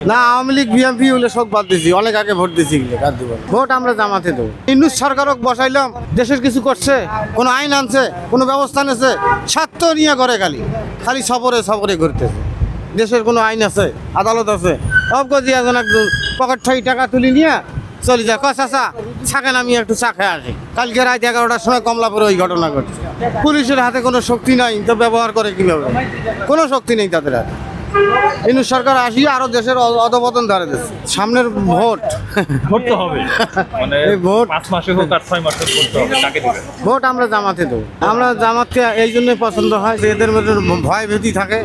না আওয়ামী লীগ বিএনপি হলে সব বাদ দিছি, অনেক আগে ভোট দিছি। ভোট আমরা জামাতে দেবো। ইউনূস সরকারক বসাইলাম, দেশের কিছু করছে, কোনো আইন আনছে, কোনো ব্যবস্থা নিয়েছে, স্বার্থ নিয়ে করে খালি খালি সফরে ঘুরতেছে। দেশের কোনো আইন আছে, আদালত আছে, অবগতি একজন একজন পকেট থেকে টাকা তুলি নিয়ে চলে যায়, চাচা থাকেন আমি একটু চা খেয়ে আসি। কালকে রাত 11টার সময় কমলাপুরে ওই ঘটনা ঘটছে। পুলিশের হাতে কোনো শক্তি নাই, তো ব্যবহার করে কিভাবে? কোনো শক্তি নেই তাদের হাতে। ইউনূস সরকার আসিয়ে আরো দেশের অধপতন ধরে দিচ্ছে। সামনের ভোট করতে হবে, মানে এই ভোট 5 মাসে হোক আর 6 মাসে করতে হবে। কাকে দিবেন? ভোট আমরা জামাতে দেবো। আমরা জামাতকে এই জন্য পছন্দ হয় যে এদের মধ্যে ভয় ভীতি থাকে,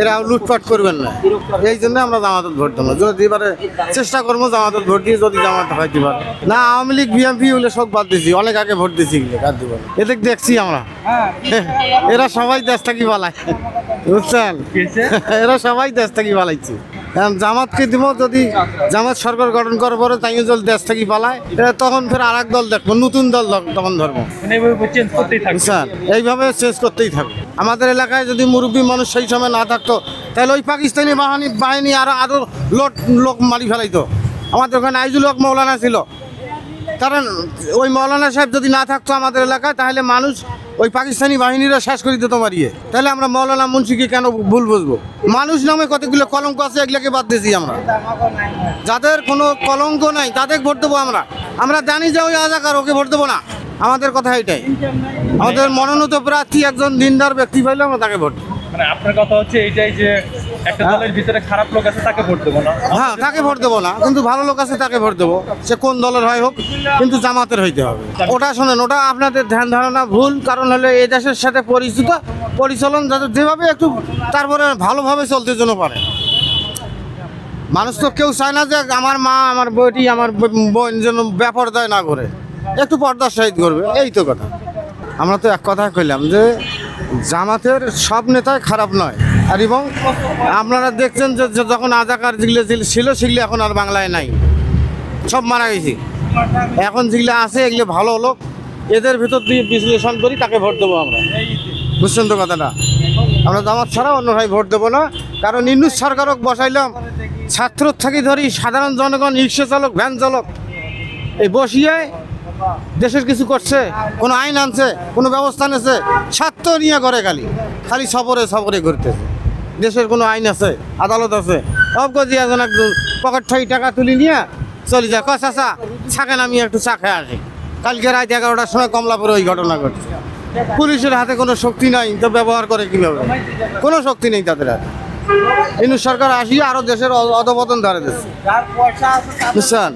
এরা লুটপাট করবেন না, এই জন্য আমরা জামাতত ভোট দেবো। যদি এবারে চেষ্টা করবো জামাতত ভোট দিয়ে যদি জামাত হয় দিবার। না আওয়ামী লীগ বিএনপি হলে সব বাদ দিছি, অনেক আগে ভোট দিছি। এদের দেখছি আমরা, এরা সবাই দেশ থাকি পালায়, বুঝছেন? এরা সবাই দেশ থাকি পালাইছে। জামাতকে দিব, যদি জামাত সরকার গঠন করার পরে তাই যদি দেশ থেকে পালায়, তখন ফের আর এক দল দেখবো, নতুন দল তখন ধরবো। বুঝছেন? এইভাবে চেঞ্জ করতেই থাকবে। আমাদের এলাকায় যদি মুরব্বী মানুষ সেই সময় না থাকতো, তাহলে ওই পাকিস্তানি বাহিনী আরো লোক মারি ফেলাইতো। আমাদের ওখানে আইজুল হক মৌলানা ছিল, কারণ ওই মৌলানা সাহেব যদি না থাকতো আমাদের এলাকায়, তাহলে মানুষ ওই পাকিস্তানি বাহিনীরা শেষ করে দিত মারিয়ে। তাহলে আমরা মৌলানা মুন্সিকে কেন ভুল বুঝবো? মানুষ নামে কতগুলো কলঙ্ক আছে, এগুলোকে বাদ দিয়েছি আমরা। যাদের কোনো কলঙ্ক নাই তাদের ভোট দেবো আমরা। আমরা জানি যে ওই আজাকার, ওকে ভোট দেবো না। আমাদের কথা এটাই। আমাদের মনোনীত প্রার্থী একজন দিনদার ব্যক্তি পাইলে আমরা তাকে ভোট দেবো। মানে আপনার কথা হচ্ছে এইটাই যে একটা দলের ভিতরে খারাপ লোক আছে তাকে ভোট দেবো না। হ্যাঁ, তাকে ভোট দেবো না, কিন্তু ভালো লোক আছে তাকে ভোট দেবো। সে কোন দলের হয় হোক, কিন্তু জামাতের হইতে হবে। ওটা শোনেন, ওটা আপনাদের ধ্যান ধারণা ভুল। কারণ হলে এই দেশের সাথে পরিচালন যেভাবে একটু তারপরে ভালোভাবে চলতে জন্য পারে। মানুষ তো কেউ চায় না যে আমার মা, আমার বইটি, আমার বোন যেন বেপরদায় না করে, একটু পর্দার সহিত করবে, এই তো কথা। আমরা তো এক কথা কইলাম যে জামাতের সব নেতাই খারাপ নয়। আর এবং আপনারা দেখছেন যে যখন আজাকার যেগুলো ছিল সেগুলো এখন আর বাংলায় নাই, সব মারা গেছে। এখন যেগুলো আছে এগুলো ভালো লোক, এদের ভিতর দিয়ে বিশ্লেষণ করি তাকে ভোট দেবো আমরা। বুঝছেন তো কথাটা? আমরা জামাত ছাড়া অন্য ভাই ভোট দেবো না। কারণ ইউনূস সরকারক বসাইলাম, ছাত্র থেকে ধরি সাধারণ জনগণ, রিক্সা চালক, ভ্যান চালক, এই বসিয়ে দেশের কিছু করছে, কোনো আইন আনছে, কোনো ব্যবস্থা নিয়েছে, স্বার্থ নিয়ে করে খালি সফরে ঘুরতেছে। দেশের কোনো আইন আছে, আদালত আছে, অবগতি একজন একজন পকেট থেকে টাকা তুলি নিয়ে চলে যায়, চাচা থাকেন আমি একটু চা খেয়ে আসি। কালকে রাত 11টার সময় কমলাপুরে ওই ঘটনা ঘটছে। পুলিশের হাতে কোনো শক্তি নাই, তো ব্যবহার করে কিভাবে? কোনো শক্তি নেই তাদের হাতে। ইউনূস সরকার আসিয়ে আরো দেশের অধপতন ধরে দিচ্ছে। বুঝছেন?